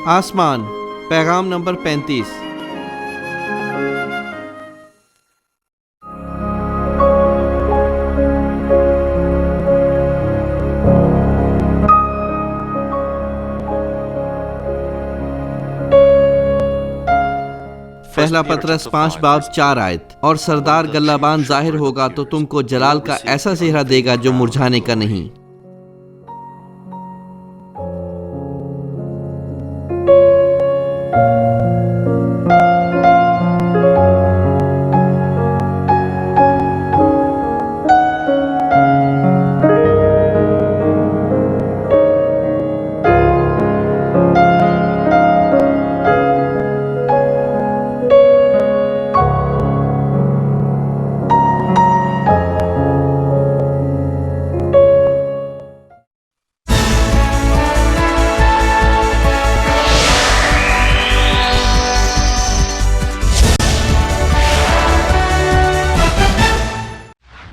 آسمان، پیغام نمبر 35۔ پہلا پطرس 5 باب 4 آیت۔ اور سردار گلابان ظاہر ہوگا تو تم کو جلال کا ایسا چہرہ دے گا جو مرجھانے کا نہیں۔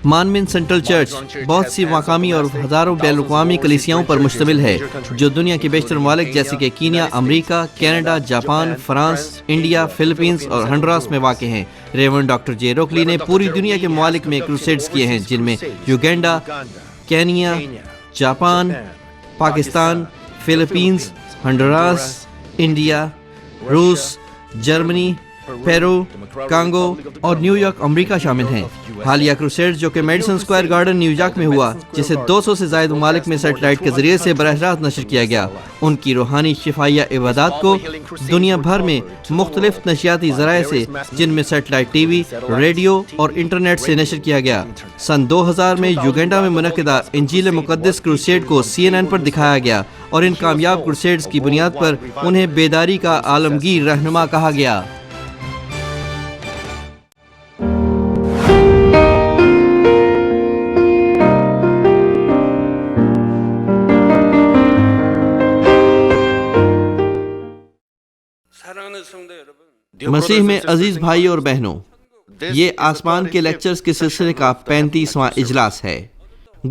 مانمن سینٹرل چرچ بہت سی مقامی اور ہزاروں بین الاقوامی کلیسیاؤں پر مشتمل ہے جو دنیا کے بیشتر ممالک جیسے کہ کینیا، امریکہ، کینیڈا، جاپان، فرانس، انڈیا، فلپینز اور ہنڈوراس میں واقع ہیں۔ ریورنڈ ڈاکٹر جے روکلی نے پوری دنیا کے ممالک میں کروسیڈز کیے ہیں، جن میں Uganda, Kenya, Japan, Pakistan, Philippines, Honduras, India, روس، جرمنی، پیرو، کانگو اور نیو یارک امریکہ شامل ہیں۔ حالیہ کروسیڈ جو کہ Madison Square Garden New York میں ہوا، جسے 200 سے زائد ممالک میں سیٹلائٹ کے ذریعے سے براہ راست نشر کیا گیا، ان کی روحانی شفائیہ عبادات کو دنیا بھر میں مختلف نشریاتی ذرائع سے، جن میں سیٹلائٹ ٹی وی، ریڈیو اور انٹرنیٹ سے نشر کیا گیا۔ سن 2000 میں یوگینڈا میں منعقدہ انجیل مقدس کروسیڈ کو CNN پر دکھایا گیا اور ان کامیاب کروسیڈز کی بنیاد پر انہیں بیداری کا عالمگیر رہنما کہا گیا۔ مسیح میں عزیز بھائی اور بہنوں، یہ آسمان کے لیکچرز کے سلسلے کا 35واں اجلاس ہے۔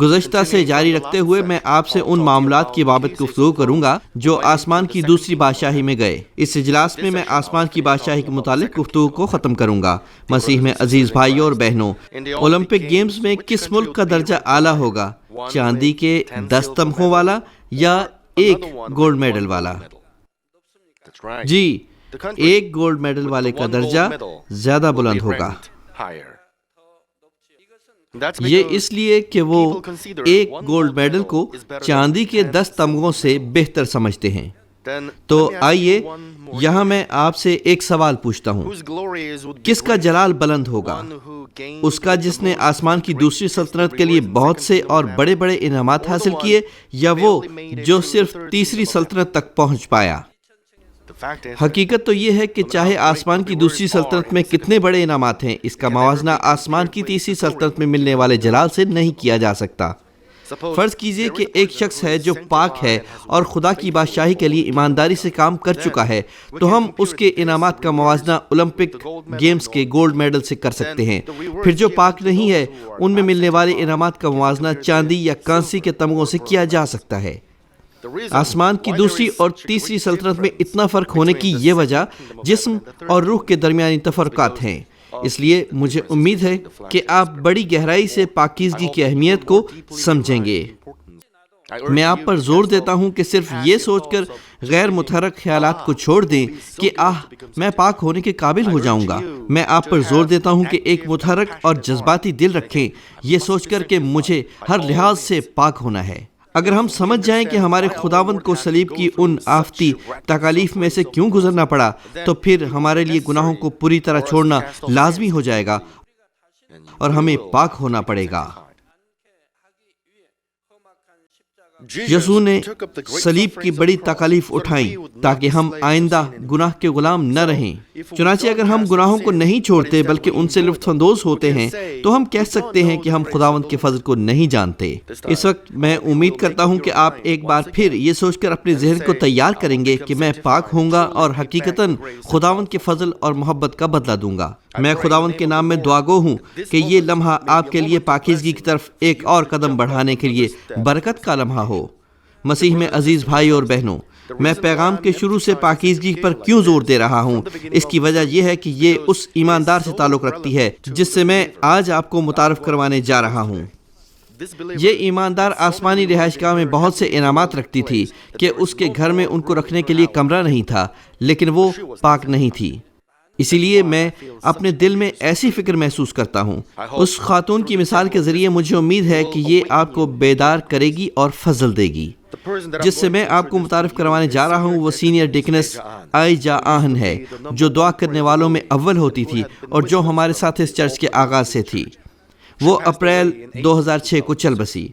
گزشتہ سے جاری رکھتے ہوئے میں آپ سے ان معاملات کی بابت گفتگو کروں گا جو آسمان کی دوسری بادشاہی میں گئے۔ اس اجلاس میں آسمان کی بادشاہی کے متعلق گفتگو کو ختم کروں گا۔ مسیح میں عزیز بھائی اور بہنوں، اولمپک گیمز میں کس ملک کا درجہ اعلیٰ ہوگا؟ چاندی کے 10 تمغوں والا یا ایک گولڈ میڈل والا؟ جی، ایک گولڈ میڈل والے کا درجہ زیادہ بلند ہوگا۔ یہ اس لیے کہ وہ ایک گولڈ میڈل کو چاندی کے 10 تمغوں سے بہتر سمجھتے ہیں۔ تو آئیے یہاں میں آپ سے ایک سوال پوچھتا ہوں، کس کا جلال بلند ہوگا؟ اس کا جس نے آسمان کی دوسری سلطنت کے لیے بہت سے اور بڑے بڑے انعامات حاصل کیے، یا وہ جو صرف تیسری سلطنت تک پہنچ پایا؟ حقیقت تو یہ ہے کہ چاہے آسمان کی دوسری سلطنت میں کتنے بڑے انعامات ہیں، اس کا موازنہ آسمان کی تیسری سلطنت میں ملنے والے جلال سے نہیں کیا جا سکتا۔ فرض کیجئے کہ ایک شخص ہے جو پاک ہے اور خدا کی بادشاہی کے لیے ایمانداری سے کام کر چکا ہے، تو ہم اس کے انعامات کا موازنہ اولمپک گیمز کے گولڈ میڈل سے کر سکتے ہیں۔ پھر جو پاک نہیں ہے، ان میں ملنے والے انعامات کا موازنہ چاندی یا کانسی کے تمغوں سے کیا جا سکتا ہے۔ آسمان کی دوسری اور تیسری سلطنت میں اتنا فرق ہونے کی یہ وجہ جسم اور روح کے درمیانی تفرقات ہیں۔ اس لیے مجھے امید ہے کہ آپ بڑی گہرائی سے پاکیزگی کی اہمیت کو سمجھیں گے۔ میں آپ پر زور دیتا ہوں کہ صرف یہ سوچ کر غیر متحرک خیالات کو چھوڑ دیں کہ میں پاک ہونے کے قابل ہو جاؤں گا۔ میں آپ پر زور دیتا ہوں کہ ایک متحرک اور جذباتی دل رکھیں، یہ سوچ کر کہ مجھے ہر لحاظ سے پاک ہونا ہے۔ اگر ہم سمجھ جائیں کہ ہمارے خداوند کو صلیب کی ان آفتی تکالیف میں سے کیوں گزرنا پڑا، تو پھر ہمارے لیے گناہوں کو پوری طرح چھوڑنا لازمی ہو جائے گا اور ہمیں پاک ہونا پڑے گا۔ یسوع نے صلیب کی بڑی تکالیف اٹھائیں تاکہ ہم آئندہ گناہ کے غلام نہ رہیں۔ چنانچہ اگر ہم گناہوں کو نہیں چھوڑتے بلکہ ان سے لطف اندوز ہوتے ہیں، تو ہم کہہ سکتے ہیں کہ ہم خداوند کے فضل کو نہیں جانتے۔ اس وقت میں امید کرتا ہوں کہ آپ ایک بار پھر یہ سوچ کر اپنے ذہن کو تیار کریں گے کہ میں پاک ہوں گا اور حقیقتاً خداوند کے فضل اور محبت کا بدلہ دوں گا۔ میں خداوند کے نام میں دعا گو ہوں کہ یہ لمحہ آپ کے لیے پاکیزگی کی طرف ایک اور قدم بڑھانے کے لیے برکت کا لمحہ ہو۔ مسیح میں عزیز بھائی اور بہنوں، میں پیغام کے شروع سے پاکیزگی پر کیوں زور دے رہا ہوں؟ اس کی وجہ یہ ہے کہ یہ اس ایماندار سے تعلق رکھتی ہے جس سے میں آج آپ کو متعارف کروانے جا رہا ہوں۔ یہ ایماندار آسمانی رہائش گاہ میں بہت سے انعامات رکھتی تھی کہ اس کے گھر میں ان کو رکھنے کے لیے کمرہ نہیں تھا، لیکن وہ پاک نہیں تھی۔ اسی لیے میں اپنے دل میں ایسی فکر محسوس کرتا ہوں۔ اس خاتون کی مثال کے ذریعے مجھے امید ہے کہ یہ آپ کو بیدار کرے گی اور فضل دے گی۔ جس سے میں آپ کو متعارف کروانے جا رہا ہوں وہ سینئر ڈیکنس آئی جا آہن ہے، جو دعا کرنے والوں میں اول ہوتی تھی اور جو ہمارے ساتھ اس چرچ کے آغاز سے تھی۔ وہ اپریل 2006 کو چل بسی۔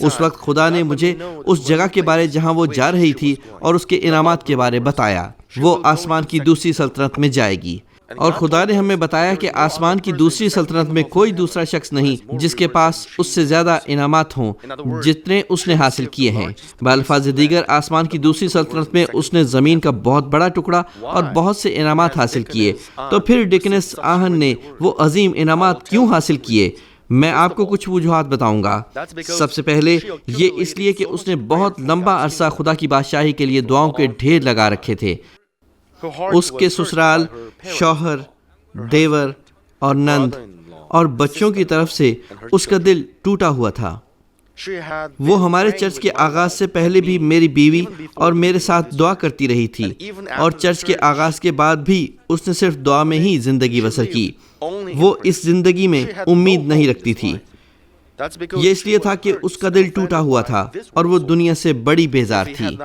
اس وقت خدا نے مجھے اس جگہ کے بارے جہاں وہ جا رہی تھی اور اس کے انعامات کے بارے بتایا۔ وہ آسمان کی دوسری سلطنت میں جائے گی، اور خدا نے ہمیں بتایا کہ آسمان کی دوسری سلطنت میں کوئی دوسرا شخص نہیں جس کے پاس اس سے زیادہ انعامات ہوں جتنے اس نے حاصل کیے ہیں۔ بالفاظ دیگر، آسمان کی دوسری سلطنت میں اس نے زمین کا بہت بڑا ٹکڑا اور بہت سے انعامات حاصل کیے۔ تو پھر ڈیکنس آہن نے وہ عظیم انعامات کیوں حاصل کیے؟ میں آپ کو کچھ وجوہات بتاؤں گا۔ سب سے پہلے یہ اس لیے کہ اس نے بہت لمبا عرصہ خدا کی بادشاہی کے لیے دعاؤں کے ڈھیر لگا رکھے تھے۔ اس کے سسرال، شوہر، دیور اور نند اور بچوں کی طرف سے اس کا دل ٹوٹا ہوا تھا۔ وہ ہمارے چرچ کے آغاز سے پہلے بھی میری بیوی اور میرے ساتھ دعا کرتی رہی تھی، اور چرچ کے آغاز کے بعد بھی اس نے صرف دعا میں ہی زندگی بسر کی۔ وہ اس زندگی میں امید نہیں رکھتی تھی۔ یہ اس لیے تھا کہ اس کا دل ٹوٹا ہوا تھا اور وہ دنیا سے بڑی بیزار تھی۔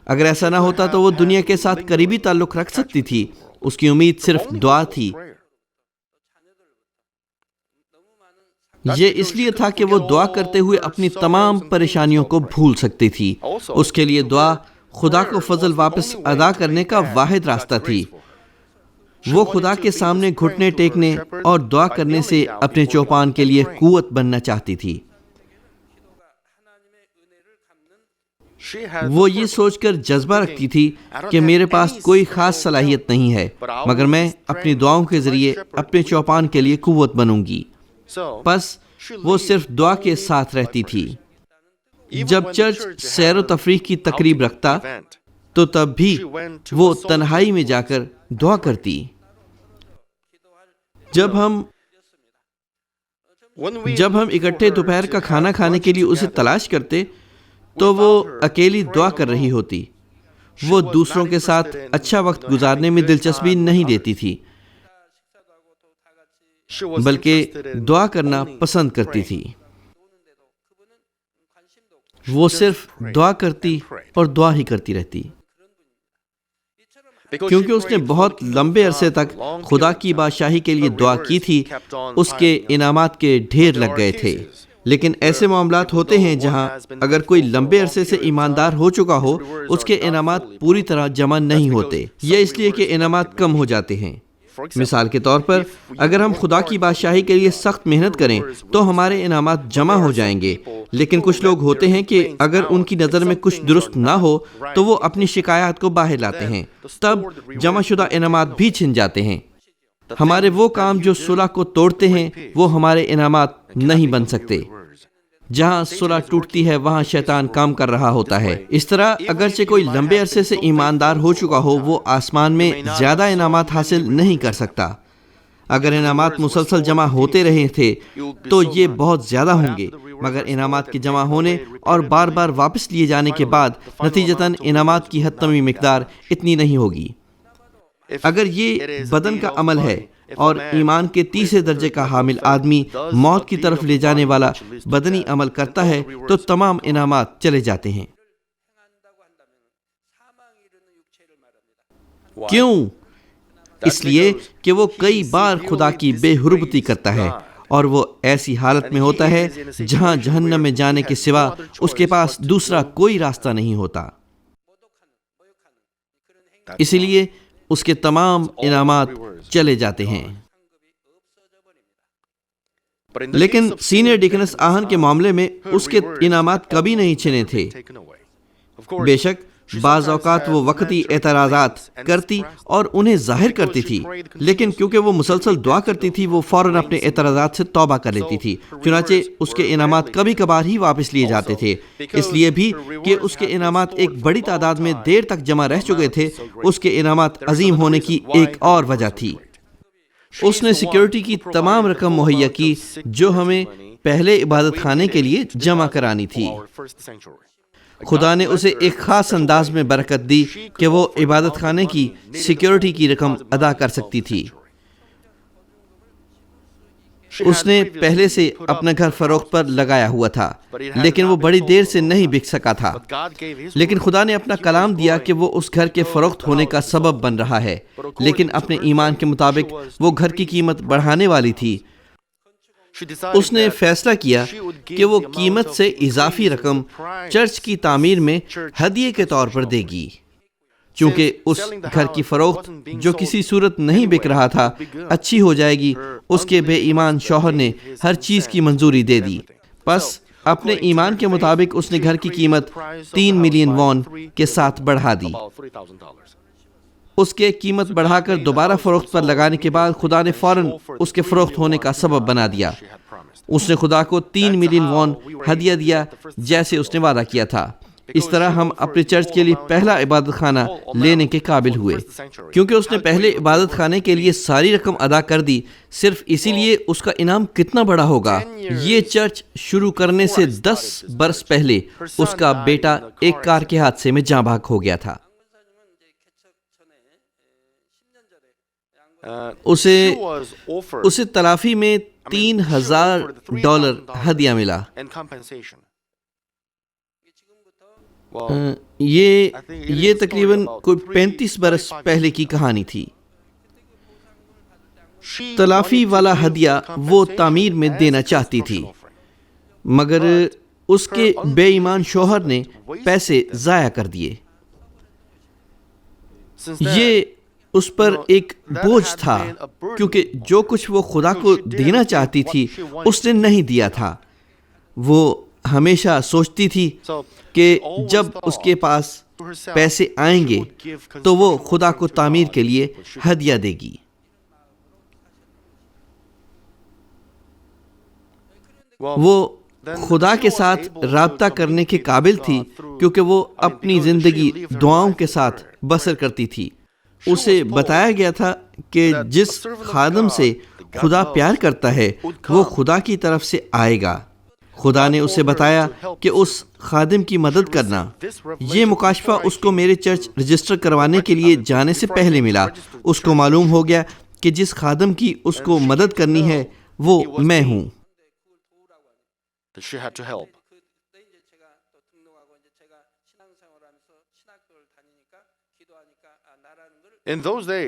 اگر ایسا نہ ہوتا تو وہ دنیا کے ساتھ قریبی تعلق رکھ سکتی تھی۔ اس کی امید صرف دعا تھی۔ یہ اس لیے تھا کہ وہ دعا کرتے ہوئے اپنی تمام پریشانیوں کو بھول سکتی تھی۔ اس کے لیے دعا خدا کو فضل واپس ادا کرنے کا واحد راستہ تھی۔ وہ خدا کے سامنے گھٹنے ٹیکنے اور دعا کرنے سے اپنے چوپان کے لیے قوت بننا چاہتی تھی۔ وہ یہ سوچ کر جذبہ رکھتی تھی کہ میرے پاس کوئی خاص صلاحیت نہیں ہے، مگر میں اپنی دعاؤں کے ذریعے اپنے چوپان کے لیے قوت بنوں گی۔ بس وہ صرف دعا کے ساتھ رہتی تھی۔ جب چرچ سیر و تفریح کی تقریب رکھتا تو تب بھی وہ تنہائی میں جا کر دعا کرتی۔ جب ہم اکٹھے دوپہر کا کھانا کھانے کے لیے اسے تلاش کرتے تو وہ اکیلی دعا کر رہی ہوتی۔ وہ دوسروں کے ساتھ اچھا وقت گزارنے میں دلچسپی نہیں لیتی تھی، بلکہ دعا کرنا پسند کرتی تھی۔ وہ صرف دعا کرتی اور دعا ہی کرتی رہتی، کیونکہ اس نے بہت لمبے عرصے تک خدا کی بادشاہی کے لیے دعا کی تھی۔ اس کے انعامات کے ڈھیر لگ گئے تھے۔ لیکن ایسے معاملات ہوتے ہیں جہاں اگر کوئی لمبے عرصے سے ایماندار ہو چکا ہو، اس کے انعامات پوری طرح جمع نہیں ہوتے۔ یہ اس لیے کہ انعامات کم ہو جاتے ہیں۔ مثال کے طور پر، اگر ہم خدا کی بادشاہی کے لیے سخت محنت کریں تو ہمارے انعامات جمع ہو جائیں گے، لیکن کچھ لوگ ہوتے ہیں کہ اگر ان کی نظر میں کچھ درست نہ ہو تو وہ اپنی شکایات کو باہر لاتے ہیں، تب جمع شدہ انعامات بھی چھن جاتے ہیں۔ ہمارے وہ کام جو صلح کو توڑتے ہیں وہ ہمارے انعامات نہیں بن سکتے۔ جہاں صلح ٹوٹتی ہے وہاں شیطان کام کر رہا ہوتا ہے۔ اس طرح اگرچہ کوئی لمبے عرصے سے ایماندار ہو چکا ہو، وہ آسمان میں زیادہ انعامات حاصل نہیں کر سکتا۔ اگر انعامات مسلسل جمع ہوتے رہے تھے تو یہ بہت زیادہ ہوں گے، مگر انعامات کے جمع ہونے اور بار بار واپس لیے جانے کے بعد نتیجتاً انعامات کی حتمی مقدار اتنی نہیں ہوگی۔ اگر یہ بدن کا عمل ہے اور ایمان کے تیسرے درجے کا حامل آدمی موت کی طرف لے جانے والا بدنی عمل کرتا ہے تو تمام انعامات چلے جاتے ہیں۔ کیوں؟ اس لیے کہ وہ کئی بار خدا کی بے حرمتی کرتا ہے، اور وہ ایسی حالت میں ہوتا ہے جہاں جہنم میں جانے کے سوا اس کے پاس دوسرا کوئی راستہ نہیں ہوتا۔ اسی لیے اس کے تمام انعامات چلے جاتے ہیں۔ لیکن سینئر ڈیکنس آہن کے معاملے میں اس کے انعامات کبھی نہیں چھنے تھے۔ بے شک بعض اوقات وہ وقتی اعتراضات کرتی اور انہیں ظاہر کرتی تھی، لیکن کیونکہ وہ مسلسل دعا کرتی تھی وہ فوراً اپنے اعتراضات سے توبہ کر لیتی تھی۔ چنانچہ اس کے انعامات کبھی کبھار ہی واپس لیے جاتے تھے، اس لیے بھی کہ اس کے انعامات ایک بڑی تعداد میں دیر تک جمع رہ چکے تھے۔ اس کے انعامات عظیم ہونے کی ایک اور وجہ تھی، اس نے سیکیورٹی کی تمام رقم مہیا کی جو ہمیں پہلے عبادت خانے کے لیے جمع کرانی تھی۔ خدا نے اسے ایک خاص انداز میں برکت دی کہ وہ عبادت خانے کی سیکیورٹی کی رقم ادا کر سکتی تھی۔ اس نے پہلے سے اپنا گھر فروخت پر لگایا ہوا تھا، لیکن وہ بڑی دیر سے نہیں بک سکا تھا، لیکن خدا نے اپنا کلام دیا کہ وہ اس گھر کے فروخت ہونے کا سبب بن رہا ہے، لیکن اپنے ایمان کے مطابق وہ گھر کی قیمت بڑھانے والی تھی۔ اس نے فیصلہ کیا کہ وہ قیمت سے اضافی رقم چرچ کی تعمیر میں ہدیے کے طور پر دے گی۔ چونکہ اس گھر کی فروخت جو کسی صورت نہیں بک رہا تھا اچھی ہو جائے گی، اس کے بے ایمان شوہر نے ہر چیز کی منظوری دے دی۔ پس اپنے ایمان کے مطابق اس نے گھر کی قیمت 3 ملین وون کے ساتھ بڑھا دی۔ اس کے قیمت بڑھا کر دوبارہ فروخت پر لگانے کے بعد خدا نے فوراً اس کے فروخت ہونے کا سبب بنا دیا۔ اس نے خدا کو 3 ملین وون ہدیہ دیا جیسے اس نے وعدہ کیا تھا۔ اس طرح ہم اپنے چرچ کے لیے پہلا عبادت خانہ لینے کے قابل ہوئے۔ کیونکہ اس نے پہلے عبادت خانے کے لیے ساری رقم ادا کر دی، صرف اسی لیے اس کا انعام کتنا بڑا ہوگا۔ یہ چرچ شروع کرنے سے 10 برس پہلے اس کا بیٹا ایک کار کے حادثے میں جاں بحق ہو گیا تھا۔ اسے تلافی میں $3000 ہدیہ ملا۔ یہ تقریباً کوئی 35 برس پہلے کی کہانی تھی۔ تلافی والا ہدیہ وہ تعمیر میں دینا چاہتی تھی، مگر اس کے بے ایمان شوہر نے پیسے ضائع کر دیے۔ یہ اس پر ایک بوجھ تھا، کیونکہ جو کچھ وہ خدا کو دینا چاہتی تھی اس نے نہیں دیا تھا۔ وہ ہمیشہ سوچتی تھی کہ جب اس کے پاس پیسے آئیں گے تو وہ خدا کو تعمیر کے لیے ہدیہ دے گی۔ وہ خدا کے ساتھ رابطہ کرنے کے قابل تھی کیونکہ وہ اپنی زندگی دعاؤں کے ساتھ بسر کرتی تھی۔ اسے بتایا گیا تھا کہ جس خادم سے خدا پیار کرتا ہے وہ خدا کی طرف سے آئے گا۔ خدا نے اسے بتایا کہ اس خادم کی مدد کرنا۔ یہ مکاشفہ اس کو میرے چرچ رجسٹر کروانے کے لیے جانے سے پہلے ملا۔ اس کو معلوم ہو گیا کہ جس خادم کی اس کو مدد کرنی ہے وہ میں ہوں۔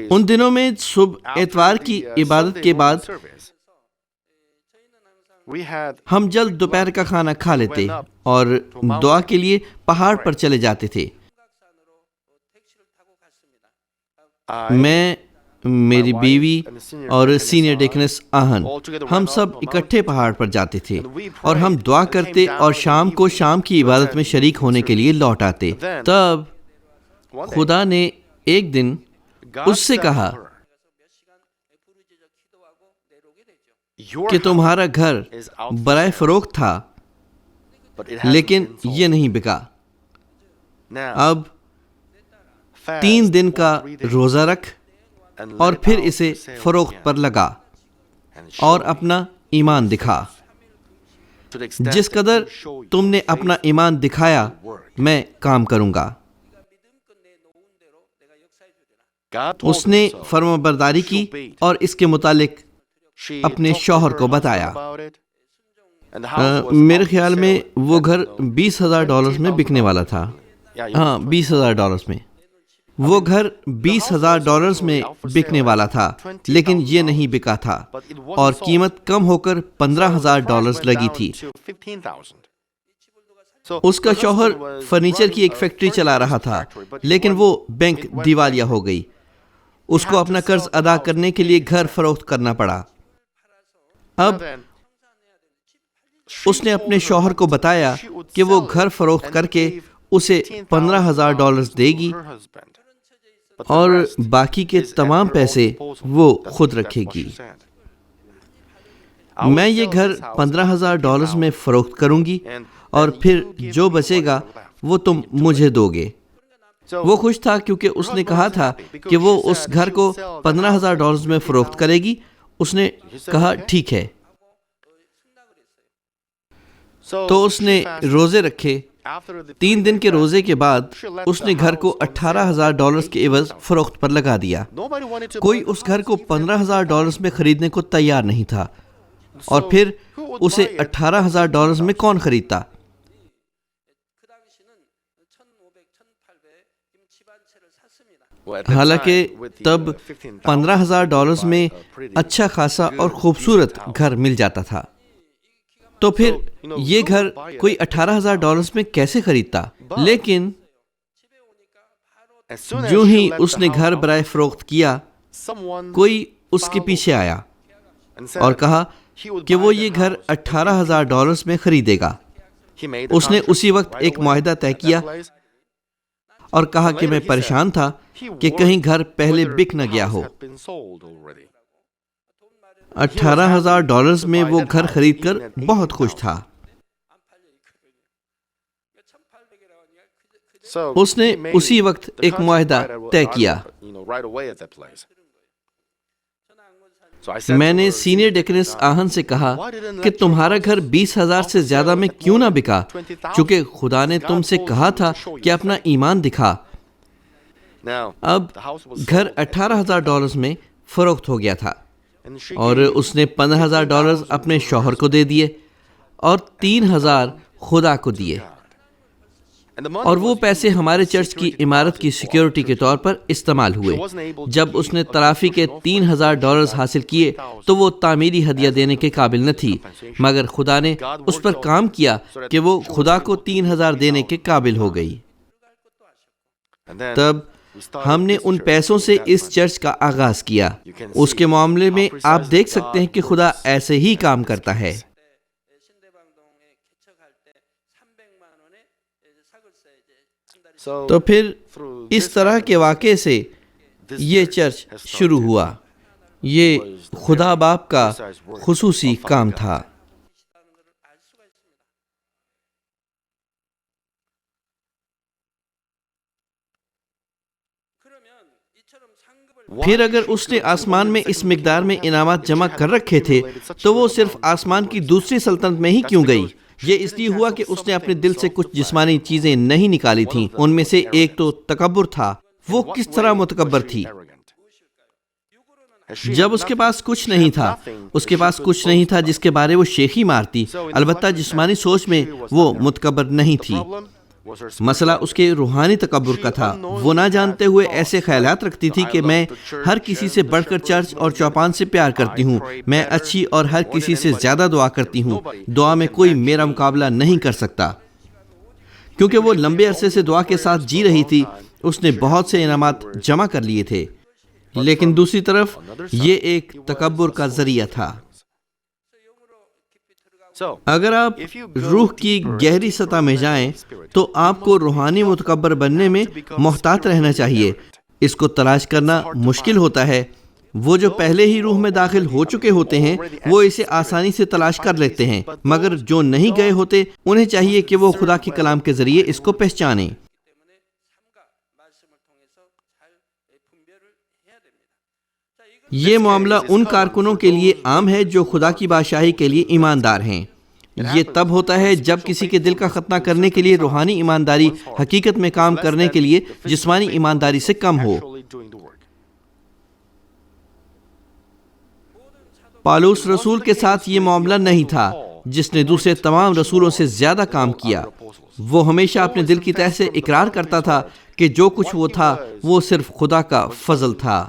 ان دنوں میں صبح اتوار کی عبادت کے بعد ہم جلد دوپہر کا کھانا کھا لیتے اور دعا کے لیے پہاڑ پر چلے جاتے تھے۔ میں، میری بیوی اور سینئر ڈیکنس آہن، ہم سب اکٹھے پہاڑ پر جاتے تھے اور ہم دعا کرتے اور شام کو شام کی عبادت میں شریک ہونے کے لیے لوٹ آتے۔ تب خدا نے ایک دن اس سے کہا کہ تمہارا گھر برائے فروخت تھا لیکن یہ نہیں بکا۔ اب 3 دن کا روزہ رکھ اور پھر اسے فروخت پر لگا اور اپنا ایمان دکھا۔ جس قدر تم نے اپنا ایمان دکھایا میں کام کروں گا۔ اس نے فرمانبرداری کی اور اس کے متعلق اپنے شوہر کو بتایا۔ میرے خیال میں وہ گھر $20,000 میں بکنے والا تھا۔ ہاں، $20,000 میں وہ گھر $20,000 میں بکنے والا تھا، لیکن یہ نہیں بکا تھا اور قیمت کم ہو کر $15,000 لگی تھی۔ اس کا شوہر فرنیچر کی ایک فیکٹری چلا رہا تھا، لیکن وہ بینک دیوالیہ ہو گئی۔ اس کو اپنا قرض ادا کرنے کے لیے گھر فروخت کرنا پڑا۔ اب اس نے اپنے شوہر کو بتایا کہ وہ گھر فروخت کر کے اسے $15,000 دے گی اور باقی کے تمام پیسے وہ خود رکھے گی. میں یہ گھر $15,000 میں فروخت کروں گی اور پھر جو بچے گا وہ تم مجھے دو گے. وہ خوش تھا کیونکہ اس نے کہا تھا کہ وہ اس گھر کو $15,000 میں فروخت کرے گی. اس نے کہا ٹھیک ہے. تو اس نے روزے رکھے. 3 دن کے روزے کے بعد اس نے گھر کو $18,000 کے عوض فروخت پر لگا دیا. کوئی اس گھر کو $15,000 میں خریدنے کو تیار نہیں تھا اور پھر اسے $18,000 میں کون خریدتا؟ حالانکہ تب $15,000 میں اچھا خاصا اور خوبصورت گھر مل جاتا تھا. تو پھر یہ گھر کوئی $18,000 میں کیسے خریدتا؟ لیکن جو ہی اس نے گھر برائے فروخت کیا، کوئی اس کے پیچھے آیا اور کہا کہ وہ یہ گھر $18,000 میں خریدے گا. اس نے اسی وقت ایک معاہدہ طے کیا اور کہا کہ میں پریشان تھا کہ کہیں گھر پہلے بک نہ گیا ہو. $18,000 میں وہ گھر خرید کر بہت خوش تھا. اس نے اسی وقت ایک معاہدہ طے کیا. میں نے سینئر ڈیکنس آہن سے کہا کہ تمہارا گھر 20,000 سے زیادہ میں کیوں نہ بکا، چونکہ خدا نے تم سے کہا تھا کہ اپنا ایمان دکھا. اب گھر $18,000 میں فروخت ہو گیا تھا اور اس نے $15,000 اپنے شوہر کو دے دیے اور $3,000 خدا کو دیے. اور وہ پیسے ہمارے چرچ کی عمارت کی سیکیورٹی کے طور پر استعمال ہوئے. جب اس نے ترافی کے $3,000 حاصل کیے تو وہ تعمیری ہدیہ دینے کے قابل نہ تھی، مگر خدا نے اس پر کام کیا کہ وہ خدا کو $3,000 دینے کے قابل ہو گئی. تب ہم نے ان پیسوں سے اس چرچ کا آغاز کیا. اس کے معاملے میں آپ دیکھ سکتے ہیں کہ خدا ایسے ہی کام کرتا ہے. تو پھر اس طرح کے واقعے سے یہ چرچ شروع ہوا. یہ خدا باپ کا خصوصی کام تھا. پھر اگر اس نے آسمان میں اس مقدار میں انعامات جمع کر رکھے تھے تو وہ صرف آسمان کی دوسری سلطنت میں ہی کیوں گئی؟ یہ اس لیے ہوا کہ اس نے اپنے دل سے کچھ جسمانی چیزیں نہیں نکالی تھیں. ان میں سے ایک تو تکبر تھا. وہ کس طرح متکبر تھی؟ جب اس کے پاس کچھ نہیں تھا، اس کے پاس کچھ نہیں تھا جس کے بارے وہ شیخی مارتی. البتہ جسمانی سوچ میں وہ متکبر نہیں تھی. مسئلہ اس کے روحانی تکبر کا تھا. وہ نہ جانتے ہوئے ایسے خیالات رکھتی تھی کہ میں ہر کسی سے بڑھ کر چرچ اور چوپان سے پیار کرتی ہوں. میں اچھی اور ہر کسی سے زیادہ دعا کرتی ہوں. دعا میں کوئی میرا مقابلہ نہیں کر سکتا. کیونکہ وہ لمبے عرصے سے دعا کے ساتھ جی رہی تھی، اس نے بہت سے انعامات جمع کر لیے تھے. لیکن دوسری طرف یہ ایک تکبر کا ذریعہ تھا. اگر آپ روح کی گہری سطح میں جائیں تو آپ کو روحانی متکبر بننے میں محتاط رہنا چاہیے. اس کو تلاش کرنا مشکل ہوتا ہے. وہ جو پہلے ہی روح میں داخل ہو چکے ہوتے ہیں وہ اسے آسانی سے تلاش کر لیتے ہیں، مگر جو نہیں گئے ہوتے انہیں چاہیے کہ وہ خدا کے کلام کے ذریعے اس کو پہچانیں. یہ معاملہ ان کارکنوں کے لیے عام ہے جو خدا کی بادشاہی کے لیے ایماندار ہیں. یہ تب ہوتا ہے جب کسی کے دل کا ختنہ کرنے کے لیے روحانی ایمانداری حقیقت میں کام کرنے کے لیے جسمانی ایمانداری سے کم ہو. پالوس رسول کے ساتھ یہ معاملہ نہیں تھا، جس نے دوسرے تمام رسولوں سے زیادہ کام کیا. وہ ہمیشہ اپنے دل کی تہہ سے اقرار کرتا تھا کہ جو کچھ وہ تھا وہ صرف خدا کا فضل تھا.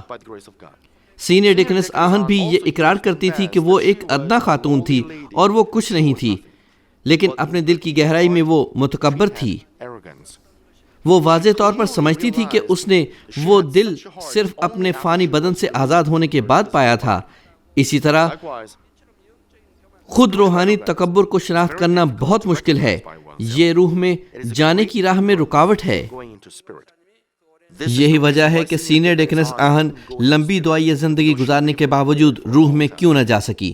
سینئر ڈیکنس آہن بھی یہ اقرار کرتی تھی کہ وہ ایک ادنا خاتون تھی اور وہ کچھ نہیں تھی، لیکن اپنے دل کی گہرائی میں وہ متکبر تھی. وہ واضح طور پر سمجھتی تھی کہ اس نے وہ دل صرف اپنے فانی بدن سے آزاد ہونے کے بعد پایا تھا. اسی طرح خود روحانی تکبر کو شناخت کرنا بہت مشکل ہے. یہ روح میں جانے کی راہ میں رکاوٹ ہے. یہی وجہ ہے کہ سینئر ڈیکنس آہن لمبی دعائیہ زندگی گزارنے کے باوجود روح میں کیوں نہ جا سکی.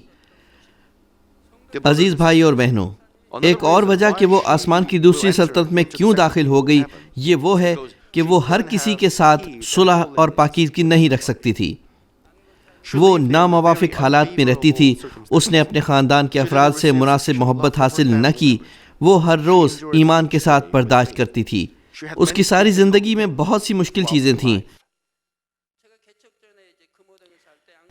عزیز بھائی اور بہنوں، ایک اور وجہ کہ وہ آسمان کی دوسری سلطنت میں کیوں داخل ہو گئی، یہ وہ ہے کہ وہ ہر کسی کے ساتھ صلح اور پاکیزگی نہیں رکھ سکتی تھی. وہ ناموافق حالات میں رہتی تھی. اس نے اپنے خاندان کے افراد سے مناسب محبت حاصل نہ کی. وہ ہر روز ایمان کے ساتھ برداشت کرتی تھی. اس کی ساری زندگی میں بہت سی مشکل چیزیں تھیں.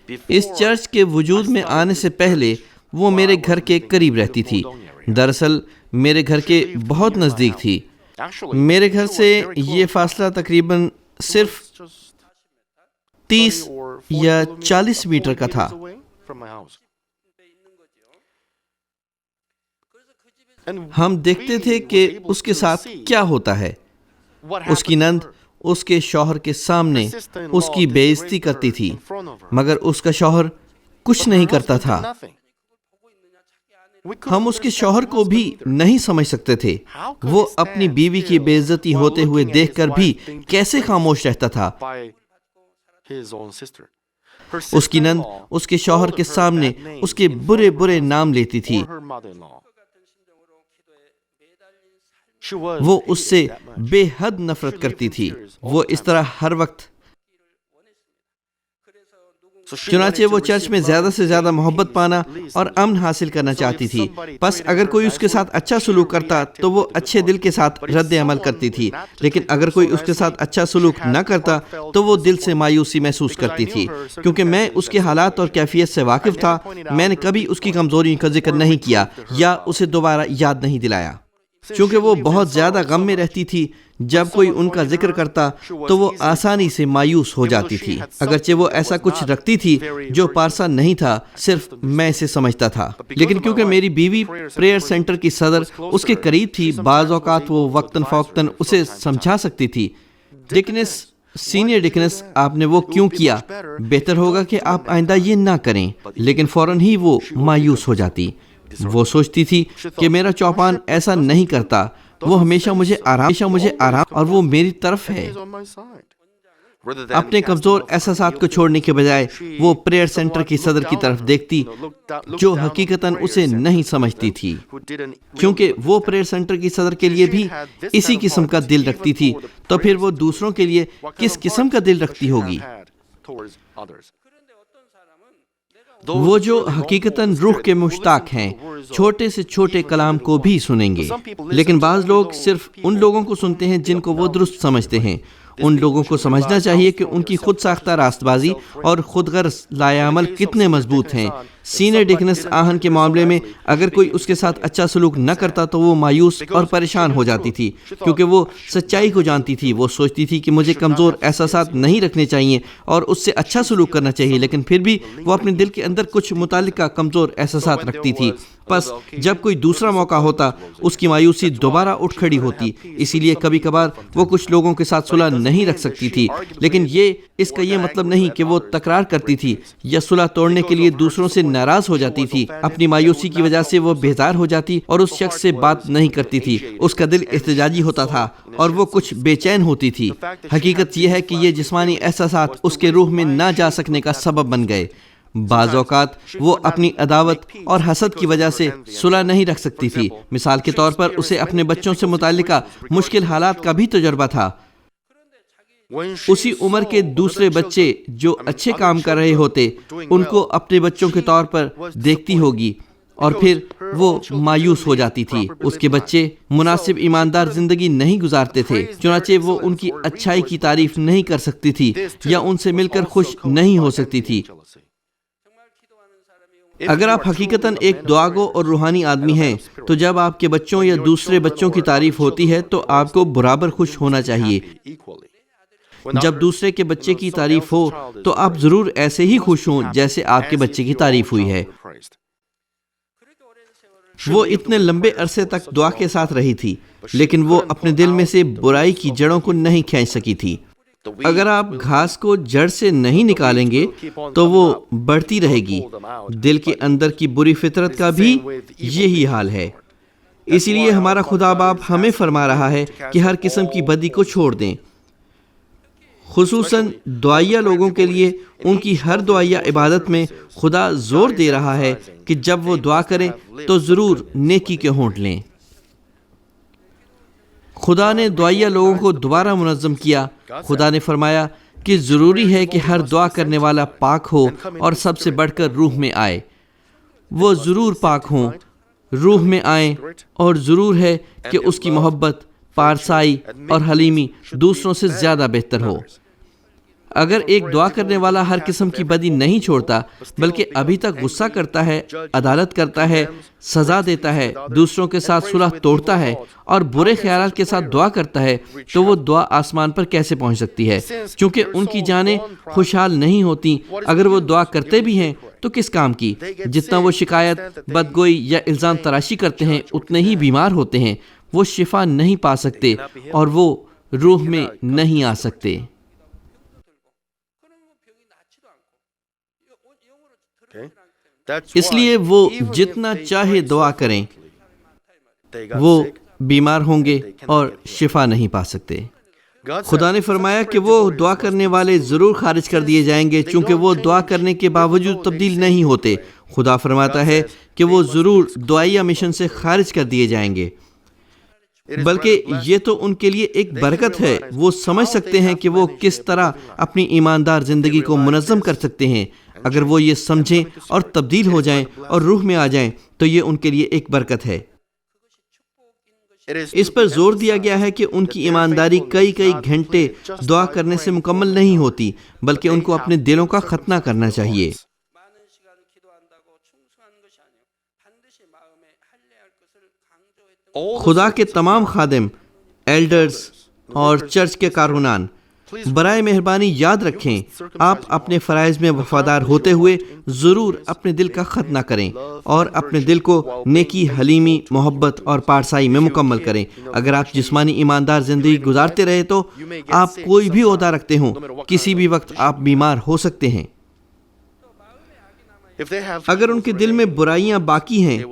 اس چرچ کے وجود میں آنے سے پہلے وہ میرے گھر کے قریب رہتی تھی. دراصل میرے گھر کے بہت نزدیک تھی. میرے گھر سے یہ فاصلہ تقریباً صرف 30 یا 40 میٹر کا تھا. ہم دیکھتے تھے کہ اس کے ساتھ کیا ہوتا ہے. اس کی نند اس کے شوہر کے سامنے اس کی بے عزتی کرتی تھی، مگر اس کا شوہر کچھ نہیں کرتا تھا. ہم اس کے شوہر کو بھی نہیں سمجھ سکتے تھے. وہ اپنی بیوی کی بے عزتی ہوتے ہوئے دیکھ کر بھی کیسے خاموش رہتا تھا. اس کی نند اس کے شوہر کے سامنے اس کے برے برے نام لیتی تھی. وہ اس سے بے حد نفرت کرتی تھی. وہ اس طرح ہر وقت. چنانچہ وہ چرچ میں زیادہ سے زیادہ محبت پانا اور امن حاصل کرنا چاہتی تھی. بس اگر کوئی اس کے ساتھ اچھا سلوک کرتا تو وہ اچھے دل کے ساتھ رد عمل کرتی تھی، لیکن اگر کوئی اس کے ساتھ اچھا سلوک نہ کرتا تو وہ دل سے مایوسی محسوس کرتی تھی. کیونکہ میں اس کے حالات اور کیفیت سے واقف تھا، میں نے کبھی اس کی کمزوریوں کا ذکر نہیں کیا یا اسے دوبارہ یاد نہیں دلایا. چونکہ وہ بہت زیادہ غم میں رہتی تھی، جب کوئی ان کا ذکر کرتا تو وہ آسانی سے مایوس ہو جاتی تھی. اگرچہ وہ ایسا کچھ رکھتی تھی جو پارسا نہیں تھا، صرف میں اسے سمجھتا تھا. لیکن کیونکہ میری بیوی پریئر سینٹر کی صدر اس کے قریب تھی، بعض اوقات وہ وقتاً فوقتاً اسے سمجھا سکتی تھی. ڈیکنس، سینئر ڈیکنس، آپ نے وہ کیوں کیا؟ بہتر ہوگا کہ آپ آئندہ یہ نہ کریں. لیکن فوراً ہی وہ مایوس ہو جاتی. وہ سوچتی تھی کہ میرا چوپان ایسا نہیں کرتا. وہ ہمیشہ مجھے آرام اور وہ میری طرف ہے. اپنے کمزور احساسات کو چھوڑنے کے بجائے وہ پریئر سینٹر کی صدر کی طرف دیکھتی جو حقیقتاً اسے نہیں سمجھتی تھی. کیونکہ وہ پریئر سینٹر کی صدر کے لیے بھی اسی قسم کا دل رکھتی تھی، تو پھر وہ دوسروں کے لیے کس قسم کا دل رکھتی ہوگی؟ وہ جو حقیقتاً روح کے مشتاق ہیں چھوٹے سے چھوٹے کلام کو بھی سنیں گے. لیکن بعض لوگ صرف ان لوگوں کو سنتے ہیں جن کو وہ درست سمجھتے ہیں. ان لوگوں کو سمجھنا چاہیے کہ ان کی خود ساختہ راست بازی اور خود غرض لائے عمل کتنے مضبوط ہیں. سینئر ڈیکنس آہن کے معاملے میں اگر کوئی اس کے ساتھ اچھا سلوک نہ کرتا تو وہ مایوس اور پریشان ہو جاتی تھی، کیونکہ وہ سچائی کو جانتی تھی. وہ سوچتی تھی کہ مجھے کمزور احساسات نہیں رکھنے چاہیے اور اس سے اچھا سلوک کرنا چاہیے، لیکن پھر بھی وہ اپنے دل کے اندر کچھ متعلقہ کمزور احساسات رکھتی تھی. بس جب کوئی دوسرا موقع ہوتا اس کی مایوسی دوبارہ اٹھ کھڑی ہوتی. اسی لیے کبھی کبھار وہ کچھ لوگوں کے ساتھ صلح نہیں رکھ سکتی تھی. لیکن اس کا یہ مطلب نہیں کہ وہ تکرار کرتی تھی یا صلح توڑنے کے لیے دوسروں سے ناراض ہو جاتی تھی. اپنی مایوسی کی وجہ سے وہ بیزار ہو جاتی اور اس شخص سے بات نہیں کرتی تھی. اس کا دل احتجاجی ہوتا تھا اور وہ کچھ بے چین ہوتی تھی. حقیقت یہ ہے کہ یہ جسمانی احساسات اس کے روح میں نہ جا سکنے کا سبب بن گئے. بعض اوقات وہ اپنی عداوت اور حسد کی وجہ سے صلح نہیں رکھ سکتی تھی. مثال کے طور پر اسے اپنے بچوں سے متعلقہ مشکل حالات کا بھی تجربہ تھا. اسی عمر کے دوسرے بچے جو اچھے کام کر رہے ہوتے ان کو اپنے بچوں کے طور پر دیکھتی ہوگی اور پھر وہ مایوس ہو جاتی تھی. اس کے بچے مناسب ایماندار زندگی نہیں گزارتے تھے، چنانچہ وہ ان کی اچھائی کی تعریف نہیں کر سکتی تھی یا ان سے مل کر خوش نہیں ہو سکتی تھی. اگر آپ حقیقتاً ایک دعاگو اور روحانی آدمی ہیں تو جب آپ کے بچوں یا دوسرے بچوں کی تعریف ہوتی ہے تو آپ کو برابر خوش ہونا چاہیے. جب دوسرے کے بچے کی تعریف ہو تو آپ ضرور ایسے ہی خوش ہوں جیسے آپ کے بچے کی تعریف ہوئی ہے. وہ اتنے لمبے عرصے تک دعا کے ساتھ رہی تھی، لیکن وہ اپنے دل میں سے برائی کی جڑوں کو نہیں کھینچ سکی تھی. اگر آپ گھاس کو جڑ سے نہیں نکالیں گے تو وہ بڑھتی رہے گی۔ دل کے اندر کی بری فطرت کا بھی یہی حال ہے۔ اسی لیے ہمارا خدا باپ ہمیں فرما رہا ہے کہ ہر قسم کی بدی کو چھوڑ دیں، خصوصاً دعائیا لوگوں کے لیے۔ ان کی ہر دعائیا عبادت میں خدا زور دے رہا ہے کہ جب وہ دعا کریں تو ضرور نیکی کے ہونٹ لیں۔ خدا نے دعائیا لوگوں کو دوبارہ منظم کیا۔ خدا نے فرمایا کہ ضروری ہے کہ ہر دعا کرنے والا پاک ہو اور سب سے بڑھ کر روح میں آئے۔ وہ ضرور پاک ہوں، روح میں آئیں، اور ضرور ہے کہ اس کی محبت، پارسائی اور حلیمی دوسروں سے زیادہ بہتر ہو۔ اگر ایک دعا کرنے والا ہر قسم کی بدی نہیں چھوڑتا بلکہ ابھی تک غصہ کرتا ہے، عدالت کرتا ہے، سزا دیتا ہے، دوسروں کے ساتھ صلح توڑتا ہے اور برے خیالات کے ساتھ دعا کرتا ہے، تو وہ دعا آسمان پر کیسے پہنچ سکتی ہے؟ چونکہ ان کی جانیں خوشحال نہیں ہوتی۔ اگر وہ دعا کرتے بھی ہیں تو کس کام کی؟ جتنا وہ شکایت، بدگوئی یا الزام تراشی کرتے ہیں اتنے ہی بیمار ہوتے ہیں۔ وہ شفا نہیں پا سکتے اور وہ روح میں نہیں آ سکتے۔ اس لیے وہ جتنا چاہے دعا کریں، وہ بیمار ہوں گے اور شفا نہیں پا سکتے۔ خدا نے فرمایا کہ وہ دعا کرنے والے ضرور خارج کر دیے جائیں گے، چونکہ وہ دعا کرنے کے باوجود تبدیل نہیں ہوتے۔ خدا فرماتا ہے کہ وہ ضرور دعائیا مشن سے خارج کر دیے جائیں گے، بلکہ یہ تو ان کے لیے ایک برکت ہے۔ وہ سمجھ سکتے ہیں کہ وہ کس طرح اپنی ایماندار زندگی کو منظم کر سکتے ہیں۔ اگر وہ یہ سمجھیں اور تبدیل ہو جائیں اور روح میں آ جائیں تو یہ ان کے لیے ایک برکت ہے۔ اس پر زور دیا گیا ہے کہ ان کی ایمانداری کئی گھنٹے دعا کرنے سے مکمل نہیں ہوتی، بلکہ ان کو اپنے دلوں کا ختنہ کرنا چاہیے۔ خدا کے تمام خادم، ایلڈرز اور چرچ کے کارکنان، برائے مہربانی یاد رکھیں، آپ اپنے فرائض میں وفادار ہوتے ہوئے ضرور اپنے دل کا ختنہ کریں اور اپنے دل کو نیکی، حلیمی، محبت اور پارسائی میں مکمل کریں۔ اگر آپ جسمانی ایماندار زندگی گزارتے رہے تو آپ کوئی بھی عہدہ رکھتے ہوں، کسی بھی وقت آپ بیمار ہو سکتے ہیں۔ اگر ان کے دل میں برائیاں باقی ہیں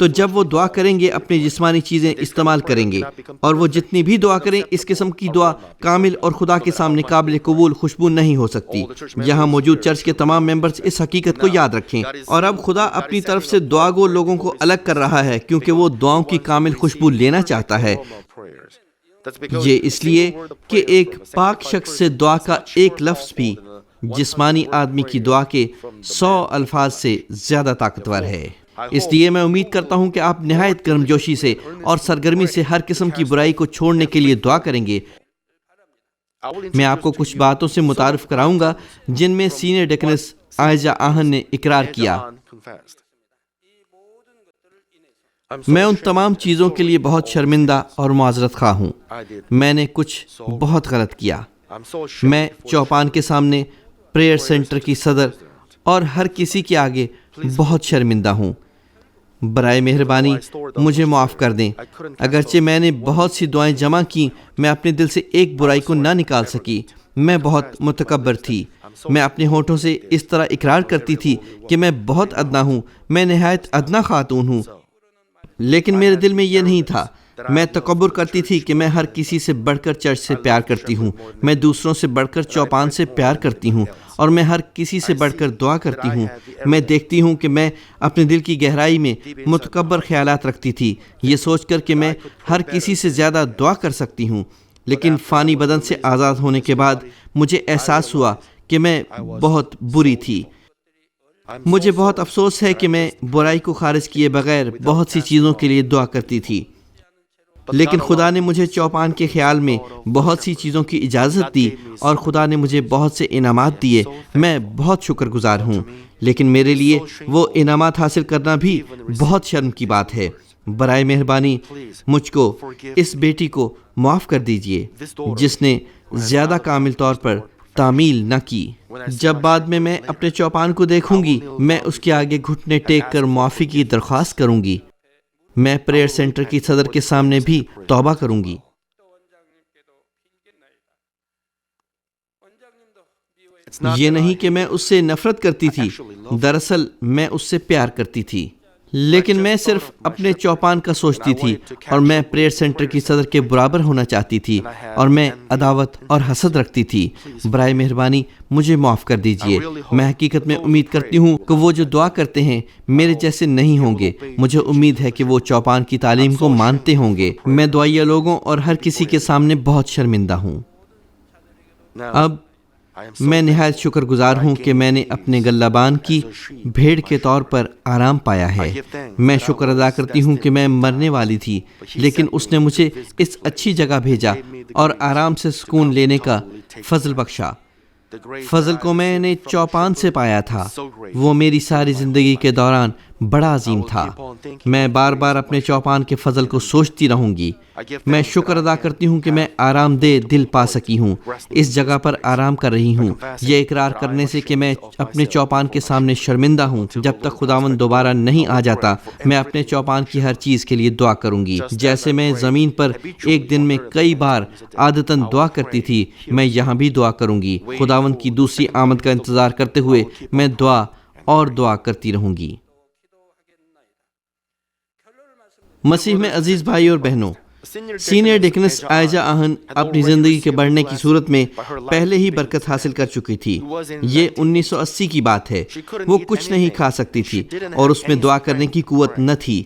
تو جب وہ دعا کریں گے اپنی جسمانی چیزیں استعمال کریں گے، اور وہ جتنی بھی دعا کریں اس قسم کی دعا کامل اور خدا کے سامنے قابل قبول خوشبو نہیں ہو سکتی۔ یہاں موجود چرچ کے تمام ممبرز اس حقیقت کو یاد رکھیں۔ اور اب خدا اپنی طرف سے دعا گو لوگوں کو الگ کر رہا ہے کیونکہ وہ دعاؤں کی کامل خوشبو لینا چاہتا ہے۔ یہ اس لیے کہ ایک پاک شخص سے دعا کا ایک لفظ بھی جسمانی آدمی کی دعا کے 100 الفاظ سے زیادہ طاقتور ہے۔ اس لیے میں امید کرتا ہوں کہ آپ نہایت گرمجوشی سے اور سرگرمی سے ہر قسم کی برائی کو چھوڑنے کے لیے دعا کریں گے۔ میں آپ کو کچھ باتوں سے متعارف کراؤں گا جن میں سینئر ڈیکنس آئزہ آہن نے اقرار کیا۔ میں ان تمام چیزوں کے لیے بہت شرمندہ اور معذرت خواہ ہوں۔ میں نے کچھ بہت غلط کیا۔ میں چوپان کے سامنے، پریئر سینٹر کی صدر اور ہر کسی کے آگے بہت شرمندہ ہوں۔ برائے مہربانی مجھے معاف کر دیں۔ اگرچہ میں نے بہت سی دعائیں جمع کی، میں اپنے دل سے ایک برائی کو نہ نکال سکی۔ میں بہت متکبر تھی۔ میں اپنے ہونٹوں سے اس طرح اقرار کرتی تھی کہ میں بہت ادنا ہوں، میں نہایت ادنا خاتون ہوں، لیکن میرے دل میں یہ نہیں تھا۔ میں تکبر کرتی تھی کہ میں ہر کسی سے بڑھ کر چرچ سے پیار کرتی ہوں، میں دوسروں سے بڑھ کر چوپان سے پیار کرتی ہوں، اور میں ہر کسی سے بڑھ کر دعا کرتی ہوں۔ میں دیکھتی ہوں کہ میں اپنے دل کی گہرائی میں متکبر خیالات رکھتی تھی، یہ سوچ کر کہ میں ہر کسی سے زیادہ دعا کر سکتی ہوں۔ لیکن فانی بدن سے آزاد ہونے کے بعد مجھے احساس ہوا کہ میں بہت بری تھی۔ مجھے بہت افسوس ہے کہ میں برائی کو خارج کیے بغیر بہت سی چیزوں کے لیے دعا کرتی تھی، لیکن خدا نے مجھے چوپان کے خیال میں بہت سی چیزوں کی اجازت دی اور خدا نے مجھے بہت سے انعامات دیے۔ میں بہت شکر گزار ہوں، لیکن میرے لیے وہ انعامات حاصل کرنا بھی بہت شرم کی بات ہے۔ برائے مہربانی مجھ کو، اس بیٹی کو معاف کر دیجئے جس نے زیادہ کامل طور پر تعمیل نہ کی۔ جب بعد میں اپنے چوپان کو دیکھوں گی، میں اس کے آگے گھٹنے ٹیک کر معافی کی درخواست کروں گی۔ میں پریئر سینٹر کی صدر کے سامنے بھی توبہ کروں گی۔ یہ نہیں کہ میں اس سے نفرت کرتی تھی، دراصل میں اس سے پیار کرتی تھی، لیکن میں صرف اپنے چوپان کا سوچتی تھی اور میں پریئر سینٹر کی صدر کے برابر ہونا چاہتی تھی اور میں عداوت اور حسد رکھتی تھی۔ برائے مہربانی مجھے معاف کر دیجئے۔ میں حقیقت میں امید کرتی ہوں کہ وہ جو دعا کرتے ہیں میرے جیسے نہیں ہوں گے۔ مجھے امید ہے کہ وہ چوپان کی تعلیم کو مانتے ہوں گے۔ میں دعائیا لوگوں اور ہر کسی کے سامنے بہت شرمندہ ہوں۔ اب میں نہایت شکر گزار ہوں کہ میں نے اپنے گلابان کی بھیڑ کے طور پر آرام پایا ہے۔ میں شکر ادا کرتی ہوں کہ میں مرنے والی تھی، لیکن اس نے مجھے اس اچھی جگہ بھیجا اور آرام سے سکون لینے کا فضل بخشا۔ فضل کو میں نے چوپان سے پایا تھا، وہ میری ساری زندگی کے دوران بڑا عظیم تھا۔ میں بار بار اپنے چوپان کے فضل کو سوچتی رہوں گی۔ میں شکر ادا کرتی ہوں کہ میں آرام دہ دل پا سکی ہوں، اس جگہ پر آرام کر رہی ہوں، یہ اقرار کرنے سے کہ میں اپنے چوپان کے سامنے شرمندہ ہوں۔ جب تک خداوند دوبارہ نہیں آ جاتا میں اپنے چوپان کی ہر چیز کے لیے دعا کروں گی۔ جیسے میں زمین پر ایک دن میں کئی بار عادتاً دعا کرتی تھی، میں یہاں بھی دعا کروں گی۔ خداوند کی دوسری آمد کا انتظار کرتے ہوئے میں دعا اور دعا کرتی رہوں گی۔ مسیح میں عزیز بھائی اور بہنوں، سینئر ڈیکنس آئجہ آہن اپنی زندگی کے بڑھنے کی صورت میں پہلے ہی برکت حاصل کر چکی تھی۔ یہ 1980 کی بات ہے۔ وہ کچھ نہیں کھا سکتی تھی اور اس میں دعا کرنے کی قوت نہ تھی۔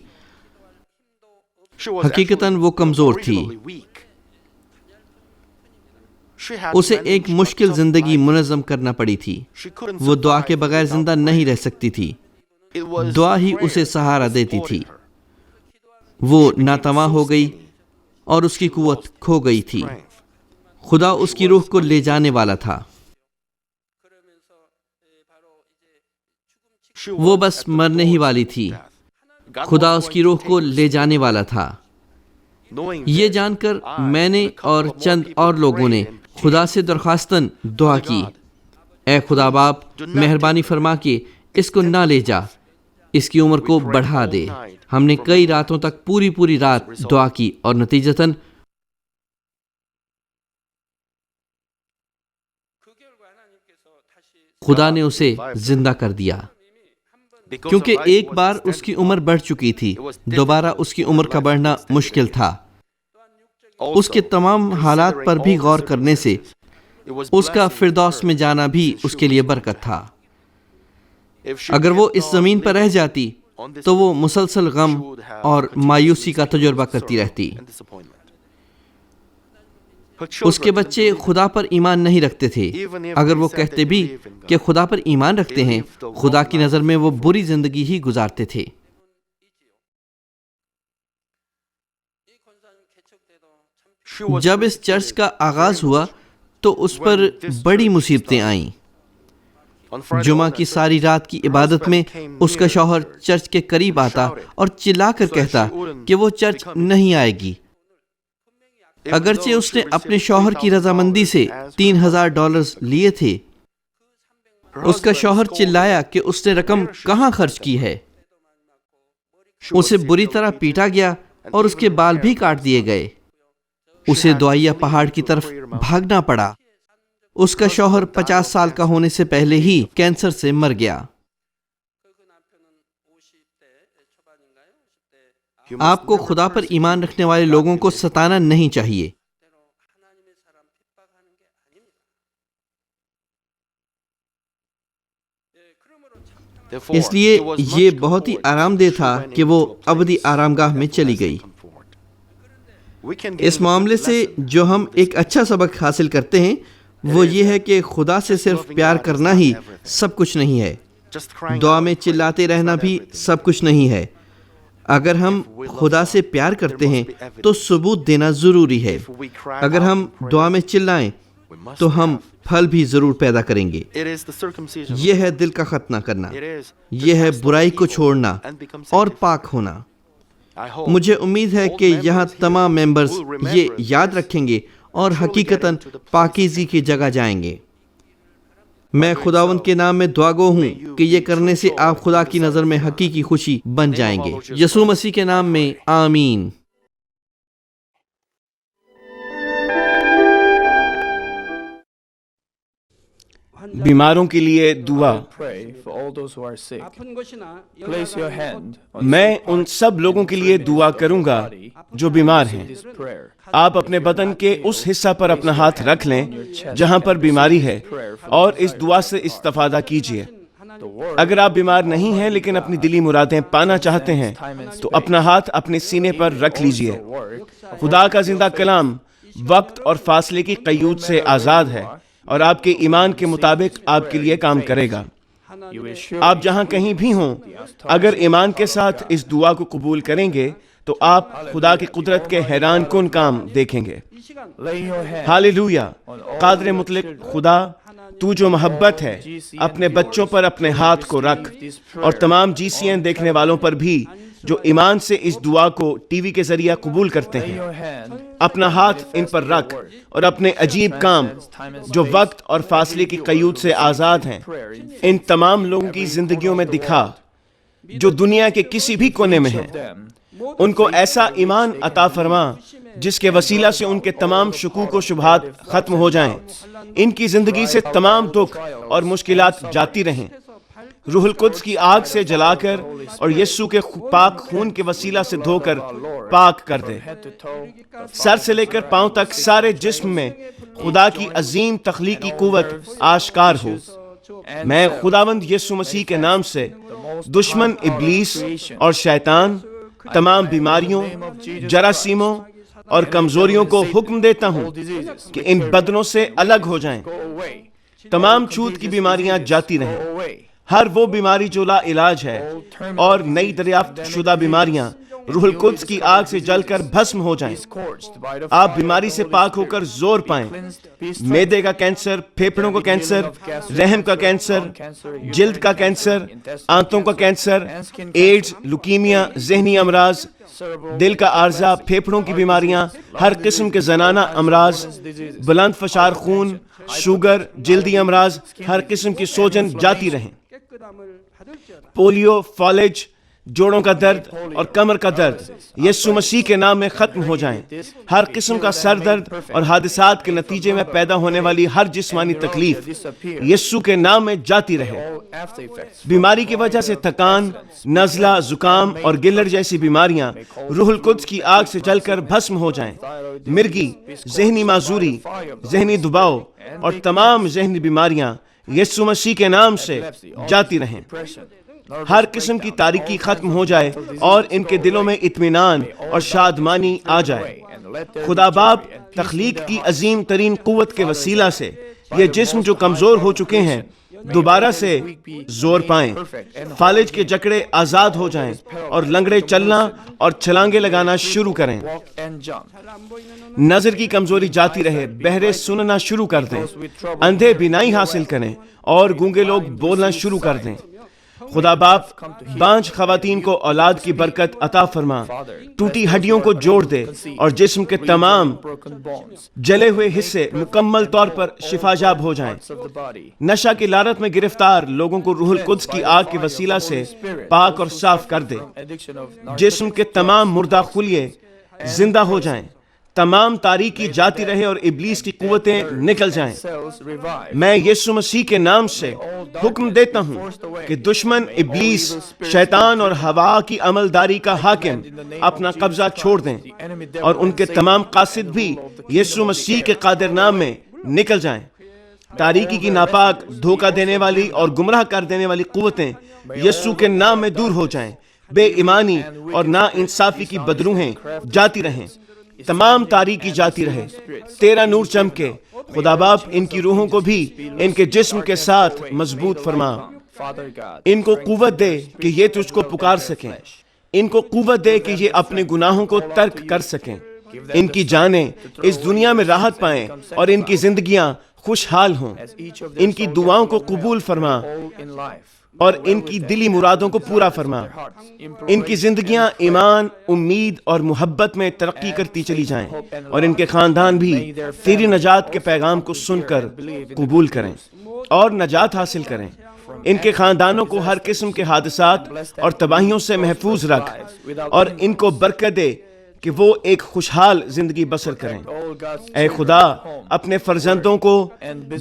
حقیقتاً وہ کمزور تھی۔ اسے ایک مشکل زندگی منظم کرنا پڑی تھی۔ وہ دعا کے بغیر زندہ نہیں رہ سکتی تھی۔ دعا ہی اسے سہارا دیتی تھی۔ وہ ناتواں ہو گئی اور اس کی قوت کھو گئی تھی۔ خدا اس کی روح کو لے جانے والا تھا۔ وہ بس مرنے ہی والی تھی۔ خدا اس کی روح کو لے جانے والا تھا۔ یہ جان کر میں نے اور چند اور لوگوں نے خدا سے درخواستاً دعا کی، اے خدا باپ، مہربانی فرما کے اس کو نہ لے جا، اس کی عمر کو بڑھا دے۔ ہم نے کئی راتوں تک پوری رات دعا کی اور نتیجتاً خدا نے اسے زندہ کر دیا۔ کیونکہ ایک بار اس کی عمر بڑھ چکی تھی، دوبارہ اس کی عمر کا بڑھنا مشکل تھا۔ اس کے تمام حالات پر بھی غور کرنے سے اس کا فردوس میں جانا بھی اس کے لیے برکت تھا۔ اگر وہ اس زمین پر رہ جاتی تو وہ مسلسل غم اور مایوسی کا تجربہ کرتی رہتی۔ اس کے بچے خدا پر ایمان نہیں رکھتے تھے۔ اگر وہ کہتے بھی کہ خدا پر ایمان رکھتے ہیں، خدا کی نظر میں وہ بری زندگی ہی گزارتے تھے۔ جب اس چرچ کا آغاز ہوا تو اس پر بڑی مصیبتیں آئیں۔ جمعہ کی ساری رات کی عبادت میں اس کا شوہر چرچ کے قریب آتا اور چلا کر کہتا کہ وہ چرچ نہیں آئے گی۔ اگرچہ اس نے اپنے شوہر کی رضامندی سے $3000 لیے تھے، اس کا شوہر چلایا کہ اس نے رقم کہاں خرچ کی ہے۔ اسے بری طرح پیٹا گیا اور اس کے بال بھی کاٹ دیے گئے۔ اسے دعائیا پہاڑ کی طرف بھاگنا پڑا۔ اس کا شوہر 50 سال کا ہونے سے پہلے ہی کینسر سے مر گیا۔ آپ کو خدا پر ایمان رکھنے والے لوگوں کو ستانا نہیں چاہیے۔ اس لیے یہ بہت ہی آرام دہ تھا کہ وہ ابدی آرام گاہ میں چلی گئی۔ اس معاملے سے جو ہم ایک اچھا سبق حاصل کرتے ہیں وہ یہ ہے کہ خدا سے صرف پیار کرنا ہی سب کچھ نہیں ہے۔ دعا میں چلاتے رہنا بھی سب کچھ نہیں ہے۔ اگر ہم خدا سے پیار کرتے ہیں تو ثبوت دینا ضروری ہے۔ اگر ہم دعا میں چلائیں تو ہم پھل بھی ضرور پیدا کریں گے۔ یہ ہے دل کا ختنہ کرنا، یہ ہے برائی کو چھوڑنا اور پاک ہونا۔ مجھے امید ہے کہ یہاں تمام ممبرز یہ یاد رکھیں گے اور حقیقتاً پاکیزگی کی جگہ جائیں گے۔ میں خداوند کے نام میں دعا گو ہوں کہ یہ کرنے سے آپ خدا کی نظر میں حقیقی خوشی بن جائیں گے۔ یسوع مسیح کے نام میں آمین۔ بیماروں کے لیے دعا۔ میں ان سب لوگوں کے لیے دعا کروں گا جو بیمار ہیں۔ آپ اپنے بدن کے اس حصہ پر اپنا ہاتھ رکھ لیں جہاں پر بیماری ہے اور اس دعا سے استفادہ کیجیے۔ اگر آپ بیمار نہیں ہیں لیکن اپنی دلی مرادیں پانا چاہتے ہیں تو اپنا ہاتھ اپنے سینے پر رکھ لیجیے۔ خدا کا زندہ کلام وقت اور فاصلے کی قیود سے آزاد ہے اور آپ کے ایمان کے مطابق آپ کے لیے کام کرے گا۔ آپ جہاں کہیں بھی ہوں، اگر ایمان کے ساتھ اس دعا کو قبول کریں گے تو آپ خدا کی قدرت کے حیران کن کام دیکھیں گے۔ ہاللویا! قادر مطلق خدا، تو جو محبت ہے، اپنے بچوں پر اپنے ہاتھ کو رکھ اور تمام GCN دیکھنے والوں پر بھی جو ایمان سے اس دعا کو ٹی وی کے ذریعہ قبول کرتے ہیں۔ اپنا ہاتھ ان پر رکھ اور اپنے عجیب کام جو وقت اور فاصلے کی قیود سے آزاد ہیں ان تمام لوگوں کی زندگیوں میں دکھا جو دنیا کے کسی بھی کونے میں ہیں۔ ان کو ایسا ایمان عطا فرما جس کے وسیلہ سے ان کے تمام شکوک و شبہات ختم ہو جائیں، ان کی زندگی سے تمام دکھ اور مشکلات جاتی رہیں۔ روح القدس کی آگ سے جلا کر اور یسوع کے پاک خون کے وسیلہ سے دھو کر پاک کر دے۔ سر سے لے کر پاؤں تک سارے جسم میں خدا کی عظیم تخلیقی قوت آشکار ہو۔ میں خداوند یسوع مسیح کے نام سے دشمن ابلیس اور شیطان، تمام بیماریوں، جراثیموں اور کمزوریوں کو حکم دیتا ہوں کہ ان بدنوں سے الگ ہو جائیں۔ تمام چھوت کی بیماریاں جاتی رہیں۔ ہر وہ بیماری جو لا علاج ہے اور نئی دریافت شدہ بیماریاں روح القدس کی آگ سے جل کر بھسم ہو جائیں۔ آپ بیماری سے پاک ہو کر زور پائیں۔ معدے کا کینسر، پھیپھڑوں کا کینسر، رحم کا کینسر، جلد کا کینسر، آنتوں کا کینسر، ایڈز، لیوکیمیا، ذہنی امراض، دل کا عارضہ، پھیپھڑوں کی بیماریاں، ہر قسم کے زنانہ امراض، بلند فشار خون، شوگر، جلدی امراض، ہر قسم کی سوجن جاتی رہیں۔ پولیو، فالج، جوڑوں کا درد اور کمر کا درد یسوع مسیح کے نام میں ختم ہو جائیں۔ ہر قسم کا سر درد اور حادثات کے نتیجے میں پیدا ہونے والی ہر جسمانی تکلیف یسوع کے نام میں جاتی رہے۔ بیماری کی وجہ سے تھکان، نزلہ، زکام اور گلر جیسی بیماریاں روح القدس کی آگ سے جل کر بھسم ہو جائیں۔ مرگی، ذہنی معذوری، ذہنی دباؤ اور تمام ذہنی بیماریاں یسوع مسیح کے نام سے جاتی رہیں۔ ہر قسم کی تاریکی ختم ہو جائے اور ان کے دلوں میں اطمینان اور شادمانی آ جائے۔ خدا باپ تخلیق کی عظیم ترین قوت کے وسیلہ سے یہ جسم جو کمزور ہو چکے ہیں دوبارہ سے زور پائیں، فالج کے جکڑے آزاد ہو جائیں اور لنگڑے چلنا اور چھلانگے لگانا شروع کریں۔ نظر کی کمزوری جاتی رہے، بہرے سننا شروع کر دیں، اندھے بینائی حاصل کریں اور گونگے لوگ بولنا شروع کر دیں۔ خدا باپ بانجھ خواتین کو اولاد کی برکت عطا فرما، ٹوٹی ہڈیوں کو جوڑ دے اور جسم کے تمام جلے ہوئے حصے مکمل طور پر شفا یاب ہو جائیں۔ نشہ کی لعنت میں گرفتار لوگوں کو روح القدس کی آگ کے وسیلہ سے پاک اور صاف کر دے۔ جسم کے تمام مردہ خلیے زندہ ہو جائیں، تمام تاریکی جاتی رہے اور ابلیس کی قوتیں نکل جائیں۔ میں یسوع مسیح کے نام سے حکم دیتا ہوں کہ دشمن ابلیس، شیطان اور ہوا کی عملداری کا حاکم اپنا قبضہ چھوڑ دیں اور ان کے تمام قاصد بھی یسوع مسیح کے قادر نام میں نکل جائیں۔ تاریکی کی ناپاک، دھوکہ دینے والی اور گمراہ کر دینے والی قوتیں یسوع کے نام میں دور ہو جائیں۔ بے ایمانی اور نا انصافی کی بدروہیں جاتی رہیں، تمام تاریکی جاتی رہے، تیرا نور چمکے۔ خدا باپ ان کی روحوں کو بھی ان کے جسم کے ساتھ مضبوط فرما، ان کو قوت دے کہ یہ تجھ کو پکار سکیں، ان کو قوت دے کہ یہ اپنے گناہوں کو ترک کر سکیں، ان کی جانیں اس دنیا میں راحت پائیں اور ان کی زندگیاں خوشحال ہوں۔ ان کی دعاؤں کو قبول فرما اور ان کی دلی مرادوں کو پورا فرما۔ ان کی زندگیاں ایمان، امید اور محبت میں ترقی کرتی چلی جائیں اور ان کے خاندان بھی تیری نجات کے پیغام کو سن کر قبول کریں اور نجات حاصل کریں۔ ان کے خاندانوں کو ہر قسم کے حادثات اور تباہیوں سے محفوظ رکھ اور ان کو برکت دے کہ وہ ایک خوشحال زندگی بسر کریں۔ اے خدا، اپنے فرزندوں کو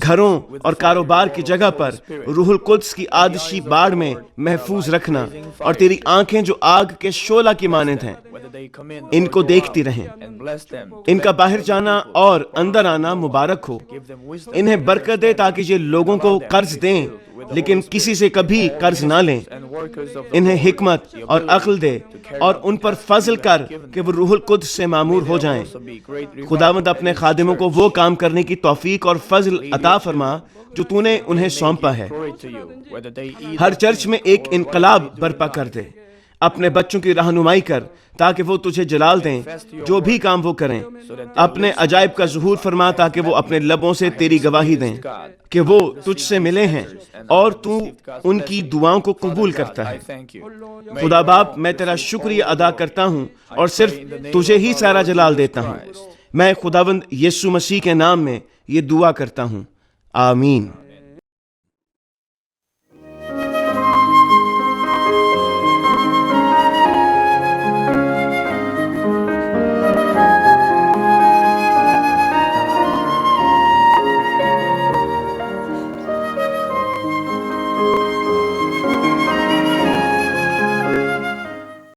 گھروں اور کاروبار کی جگہ پر روح القدس کی آتشی باڑ میں محفوظ رکھنا، اور تیری آنکھیں جو آگ کے شعلہ کی مانند ہیں ان کو دیکھتی رہیں۔ ان کا باہر جانا اور اندر آنا مبارک ہو۔ انہیں برکت دے تاکہ یہ لوگوں کو قرض دیں لیکن کسی سے کبھی قرض نہ لیں۔ انہیں حکمت اور عقل دے اور ان پر فضل کر کہ وہ روح القدس سے معمور ہو جائیں۔ خداوند اپنے خادموں کو وہ کام کرنے کی توفیق اور فضل عطا فرما جو تو نے انہیں سونپا ہے۔ ہر چرچ میں ایک انقلاب برپا کر دے۔ اپنے بچوں کی رہنمائی کر تاکہ وہ تجھے جلال دیں جو بھی کام وہ کریں۔ اپنے عجائب کا ظہور فرما تاکہ وہ اپنے لبوں سے تیری گواہی دیں کہ وہ تجھ سے ملے ہیں اور تو ان کی دعاؤں کو قبول کرتا ہے۔ خدا باپ، میں تیرا شکریہ ادا کرتا ہوں اور صرف تجھے ہی سارا جلال دیتا ہوں۔ میں خداوند یسوع مسیح کے نام میں یہ دعا کرتا ہوں، آمین۔